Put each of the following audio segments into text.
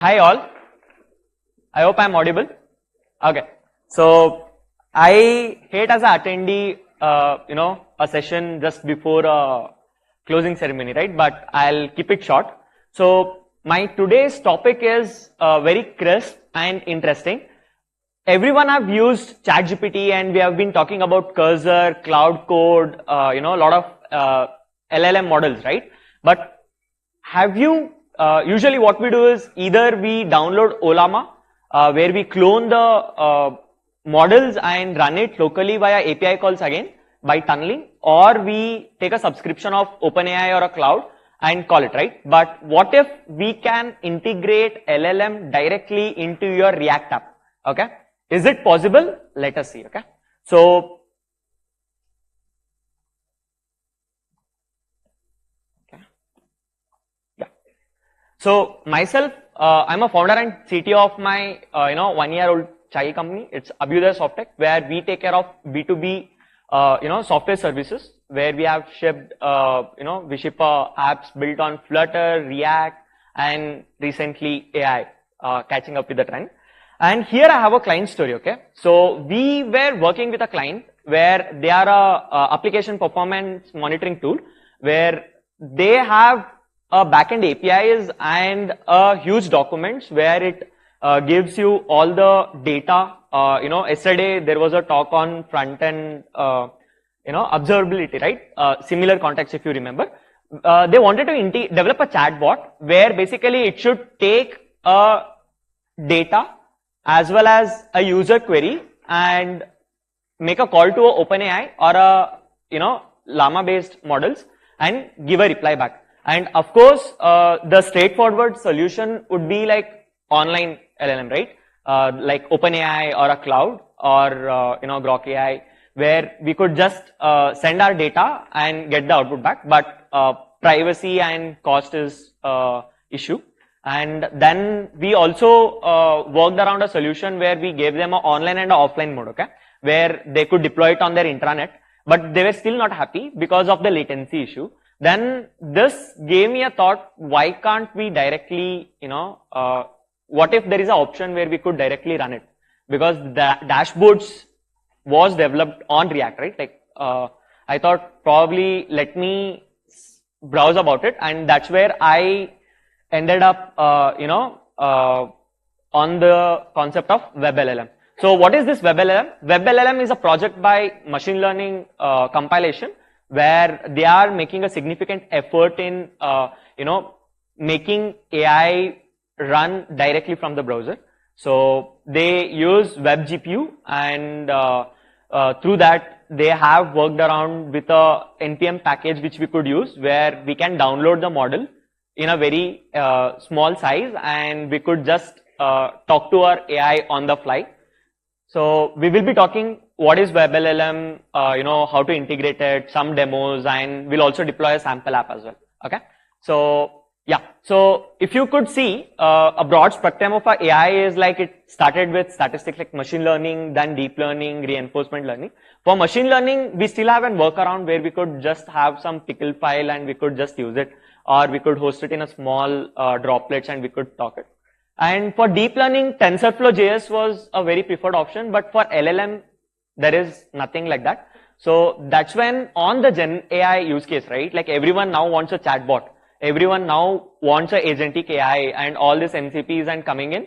Hi all, I hope I'm audible. Okay, so I hate as an attendee, a session just before a closing ceremony, right? But I'll keep it short. So my today's topic is very crisp and interesting. Everyone have used ChatGPT and we have been talking about cursor, cloud code, a lot of LLM models, right? But have you, usually what we do is either we download Olama, where we clone the models and run it locally via API calls again by tunneling, or we take a subscription of OpenAI or a cloud and call it, right? But what if we can integrate LLM directly into your React app, okay? Is it possible? Let us see, okay? So, So myself, I'm a founder and CTO of my 1-year-old child company. It's Abhyuday Softtech, where we take care of B2B software services, where we have shipped we ship apps built on Flutter, React, and recently AI, catching up with the trend. And here I have a client story, okay? So we were working with a client where they are a application performance monitoring tool, where they have a backend APIs and a huge documents where it gives you all the data. Yesterday there was a talk on front end, observability, right? Similar context if you remember. They wanted to develop a chatbot where basically it should take a data as well as a user query and make a call to a OpenAI or a Llama based models and give a reply back. And of course, the straightforward solution would be like online LLM, right? Like OpenAI or a cloud or Grok AI, where we could just send our data and get the output back. But privacy and cost is issue. And then we also worked around a solution where we gave them an online and an offline mode, okay, where they could deploy it on their intranet, but they were still not happy because of the latency issue. Then this gave me a thought, why can't we directly, what if there is an option where we could directly run it? Because the dashboards was developed on React, right? Like, I thought probably let me browse about it, and that's where I ended up, on the concept of WebLLM. So what is this WebLLM? WebLLM is a project by machine learning compilation, where they are making a significant effort in, making AI run directly from the browser. So they use web GPU, and through that they have worked around with a NPM package which we could use, where we can download the model in a very small size, and we could just talk to our AI on the fly. So we will be talking what is WebLLM, how to integrate it, some demos, and we'll also deploy a sample app as well. Okay. So yeah. So if you could see a broad spectrum of our AI is like it started with statistics like machine learning, then deep learning, reinforcement learning. For machine learning, we still have a workaround where we could just have some pickle file and we could just use it, or we could host it in a small droplets and we could talk it. And for deep learning, TensorFlow JS was a very preferred option, but for LLM, there is nothing like that. So that's when on the Gen AI use case, right? Like everyone now wants a chatbot. Everyone now wants a agentic AI and all these MCPs and coming in.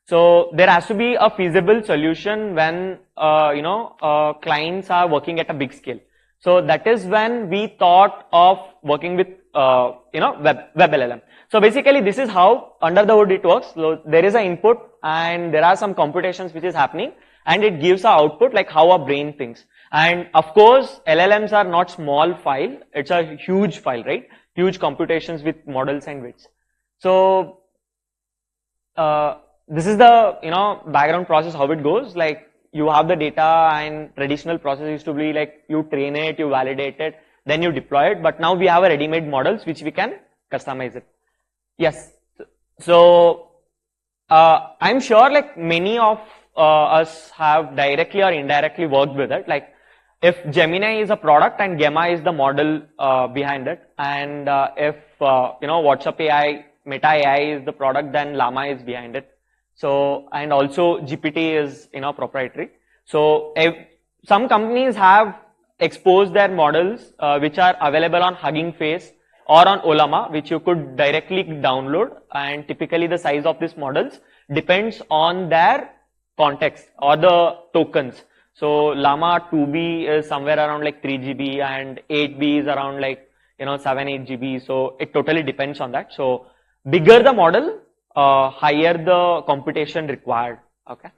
So there has to be a feasible solution when, clients are working at a big scale. So that is when we thought of working with, WebLLM. So basically this is how under the hood it works. So there is an input and there are some computations which is happening, and it gives an output like how a brain thinks. And of course, LLMs are not small file. It's a huge file, right? Huge computations with models and weights. So, this is the, background process, how it goes. Like you have the data, and traditional process used to be like you train it, you validate it, then you deploy it. But now we have a ready-made models which we can customize it. Yes. So, I'm sure like many of us have directly or indirectly worked with it. Like if Gemini is a product and Gemma is the model behind it, and if WhatsApp AI Meta AI is the product, then Llama is behind it. So, and also GPT is, proprietary. So, some companies have exposed their models, which are available on Hugging Face or on Ollama, which you could directly download, and typically the size of these models depends on their context or the tokens. So Llama 2B is somewhere around like 3 GB and 8B is around like 7, 8 GB. So it totally depends on that. So bigger the model, higher the computation required. Okay.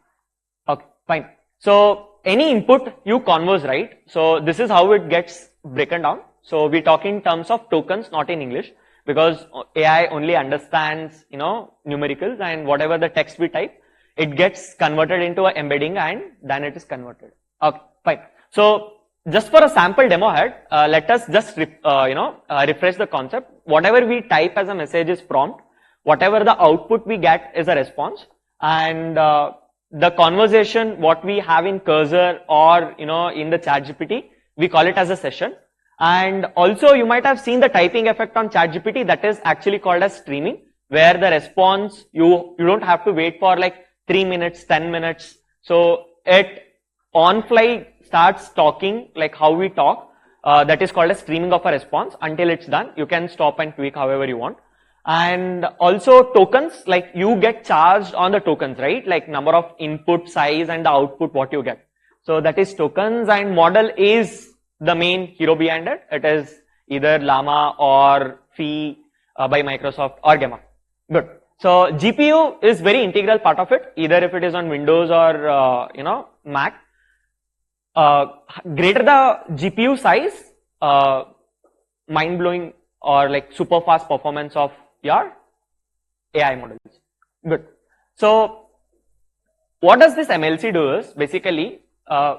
Okay, fine. So any input you converse, right? So this is how it gets broken down. So we talk in terms of tokens, not in English, because AI only understands, numericals, and whatever the text we type, it gets converted into an embedding and then it is converted. Okay, fine. So just for a sample demo head, let us just refresh the concept. Whatever we type as a message is prompt. Whatever the output we get is a response, and the conversation what we have in cursor or in the ChatGPT, we call it as a session. And also you might have seen the typing effect on ChatGPT, that is actually called as streaming, where the response you don't have to wait for like 3 minutes, 10 minutes. So it on fly starts talking like how we talk. That is called as streaming of a response until it's done. You can stop and tweak however you want. And also tokens, like you get charged on the tokens, right? Like number of input size and the output what you get. So that is tokens, and model is the main hero behind it. It is either Llama or Phi by Microsoft or Gemma. Good. So GPU is very integral part of it, either if it is on Windows or Mac. Greater the GPU size, mind blowing or like super fast performance of your AI models. Good. So what does this MLC do is basically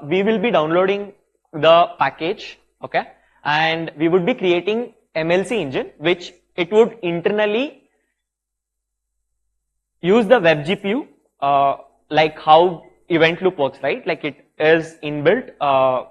we will be downloading the package, okay, and we would be creating MLC engine, which it would internally use the web GPU, like how event loop works, right? Like it is inbuilt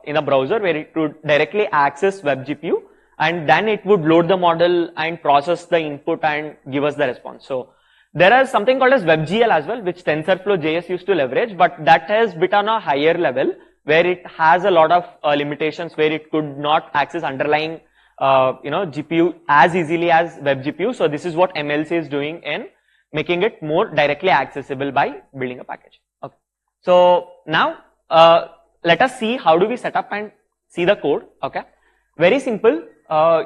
in a browser where it would directly access web GPU, and then it would load the model and process the input and give us the response. So there is something called as WebGL as well, which TensorFlow JS used to leverage, but that has bit on a higher level where it has a lot of limitations, where it could not access underlying GPU as easily as web GPU. So this is what MLC is doing in making it more directly accessible by building a package. Okay. So now let us see how do we set up and see the code. Okay. Very simple.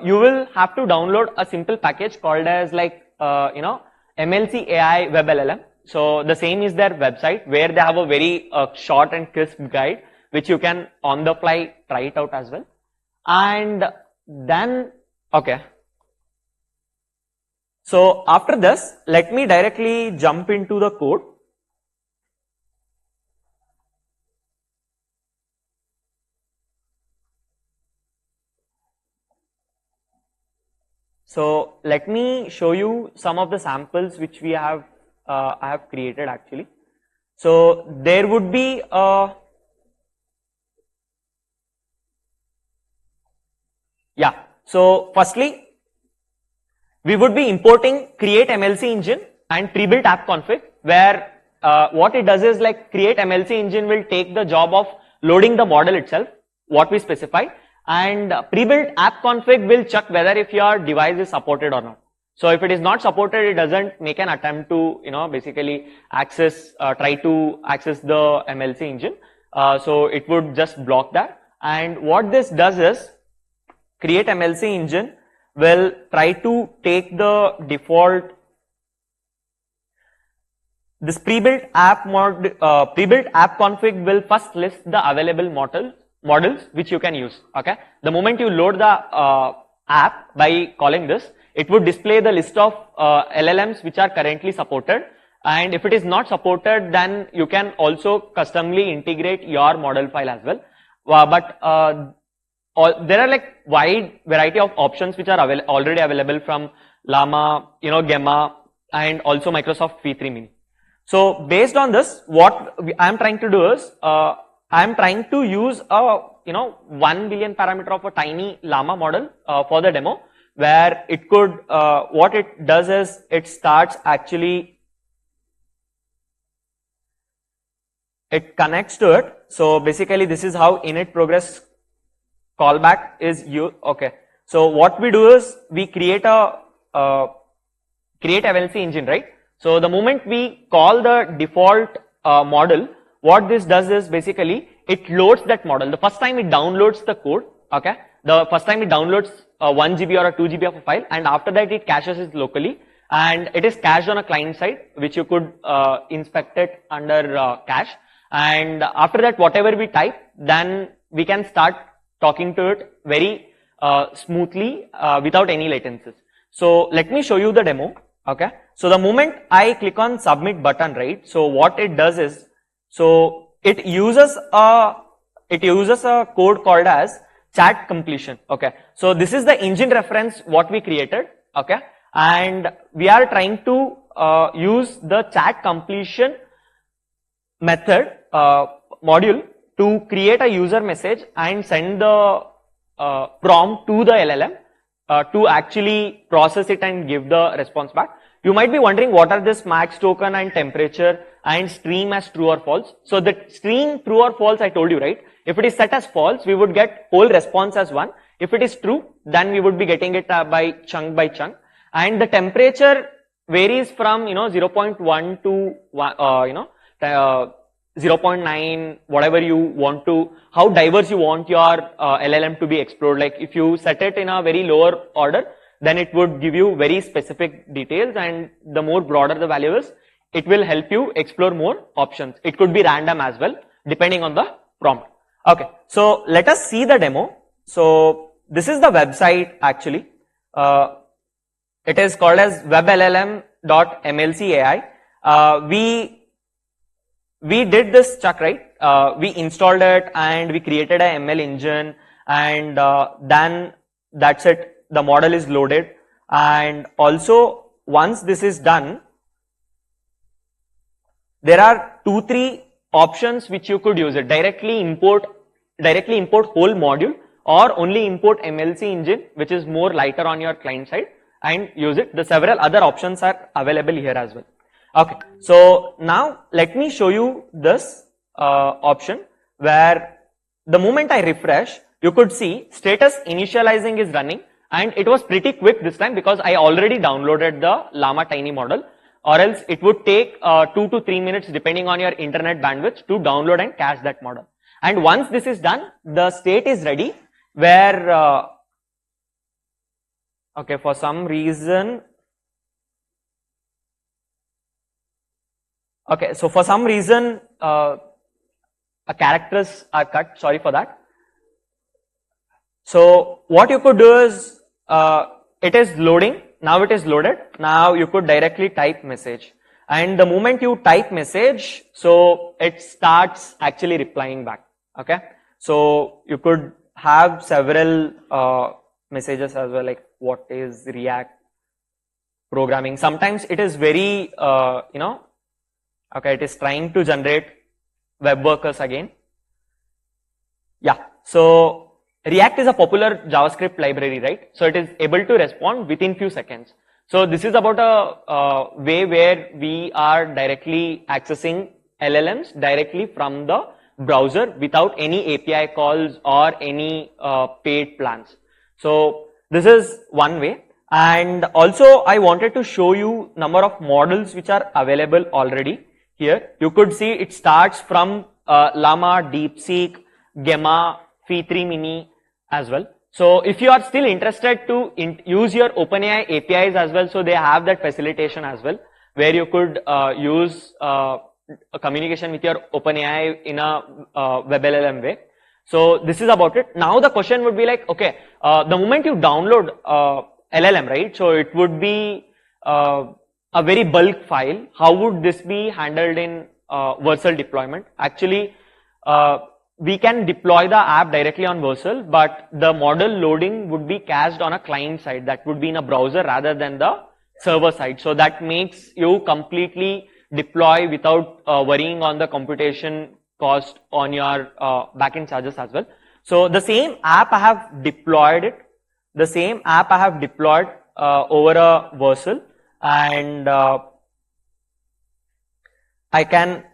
You will have to download a simple package called as like MLC AI WebLLM. So the same is their website, where they have a very short and crisp guide, which you can on the fly try it out as well. And then, okay. So after this, let me directly jump into the code. So let me show you some of the samples which we have, I have created actually. So there would be so firstly, we would be importing create MLC engine and pre-built app config, where what it does is like create MLC engine will take the job of loading the model itself, what we specify, and pre-built app config will check whether if your device is supported or not. So if it is not supported, it doesn't make an attempt to basically access, try to access the MLC engine. So it would just block that. And what this does is create MLC engine will try to take the default, this pre-built app config will first list the available models which you can use. Okay, the moment you load the app by calling this, it would display the list of LLMs which are currently supported, and if it is not supported, then you can also customly integrate your model file as well. There are like wide variety of options which are already available from Llama, Gemma, and also Microsoft V3 Mini. So based on this, what I am trying to do is I am trying to use a 1 billion parameter of a tiny Llama model for the demo. where it could, what it does is it starts actually, it connects to it. So basically this is how init progress callback is used. Okay. So what we do is we create a MLC engine, right? So the moment we call the default model, what this does is basically it loads that model. The first time it downloads the code, okay? The first time it downloads 1 GB or a 2 GB of a file, and after that it caches it locally, and it is cached on a client side, which you could inspect it under cache. And after that, whatever we type, then we can start talking to it very smoothly without any latencies. So let me show you the demo. Okay. So the moment I click on submit button, right? So what it does is, so it uses a code called as chat completion. Okay. So this is the engine reference what we created. Okay. And we are trying to use the chat completion method module to create a user message and send the prompt to the LLM to actually process it and give the response back. You might be wondering what are this max token and temperature and stream as true or false. So the stream true or false I told you, right? If it is set as false, we would get whole response as 1. If it is true, then we would be getting it by chunk. And the temperature varies from 0.1 to 0.9, whatever you want to, how diverse you want your LLM to be explored. Like if you set it in a very lower order, then it would give you very specific details, and the more broader the value is, it will help you explore more options. It could be random as well, depending on the prompt. Okay, so let us see the demo. So this is the website actually. It is called as WebLLM.MLCAI. We did this check, right? We installed it and we created a ML engine, and then that's it. The model is loaded, and also once this is done, there are 2-3 options which you could use it. Directly import whole module, or only import MLC engine, which is more lighter on your client side, and use it. The several other options are available here as well. Okay, so now let me show you this option where the moment I refresh, you could see status initializing is running, and it was pretty quick this time because I already downloaded the Llama Tiny model, or else it would take 2 to 3 minutes depending on your internet bandwidth to download and cache that model. And once this is done, the state is ready where, okay, for some reason, okay, so for some reason, characters are cut, sorry for that. So what you could do is, it is loading, now it is loaded, now you could directly type message. And the moment you type message, so it starts actually replying back, okay. So you could have several messages as well, like what is React programming. Sometimes it is very, okay, it is trying to generate web workers again. Yeah, so React is a popular JavaScript library, right? So it is able to respond within few seconds. So this is about a way where we are directly accessing LLMs directly from the browser without any API calls or any paid plans. So this is one way. And also I wanted to show you number of models which are available already here. You could see it starts from Llama, DeepSeek, Gemma, Phi3 Mini as well. So if you are still interested to use your OpenAI APIs as well, so they have that facilitation as well, where you could use a communication with your OpenAI in a WebLLM way. So this is about it. Now the question would be like, okay, the moment you download LLM, right? So it would be a very bulk file. How would this be handled in Vercel deployment? Actually, we can deploy the app directly on Vercel, but the model loading would be cached on a client side. That would be in a browser rather than the server side. So that makes you completely deploy without worrying on the computation cost on your backend charges as well. So the same app I have deployed it the same app I have deployed over a Versal, and I can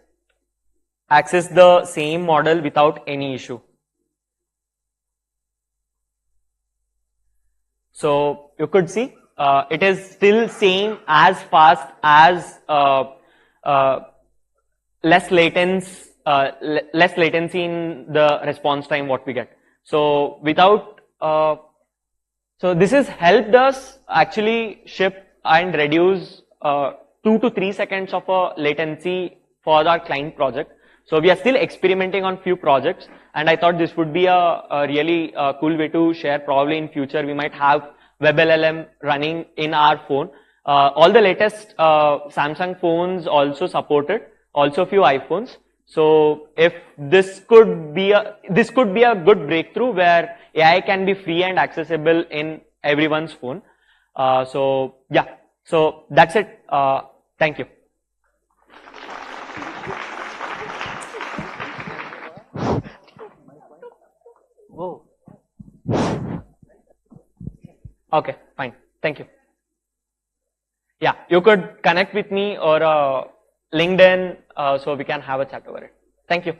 access the same model without any issue. So you could see it is still same as fast as less latency in the response time what we get. So without so this has helped us actually ship and reduce 2 to 3 seconds of a latency for our client project. So we are still experimenting on few projects, and I thought this would be a really cool way to share. Probably in future we might have WebLLM running in our phone. All the latest Samsung phones also support it, also few iPhones. So if this could be a good breakthrough where AI can be free and accessible in everyone's phone. So yeah, so that's it. Thank you. Whoa. Okay, fine. Thank you. Yeah, you could connect with me or LinkedIn, so we can have a chat over it. Thank you.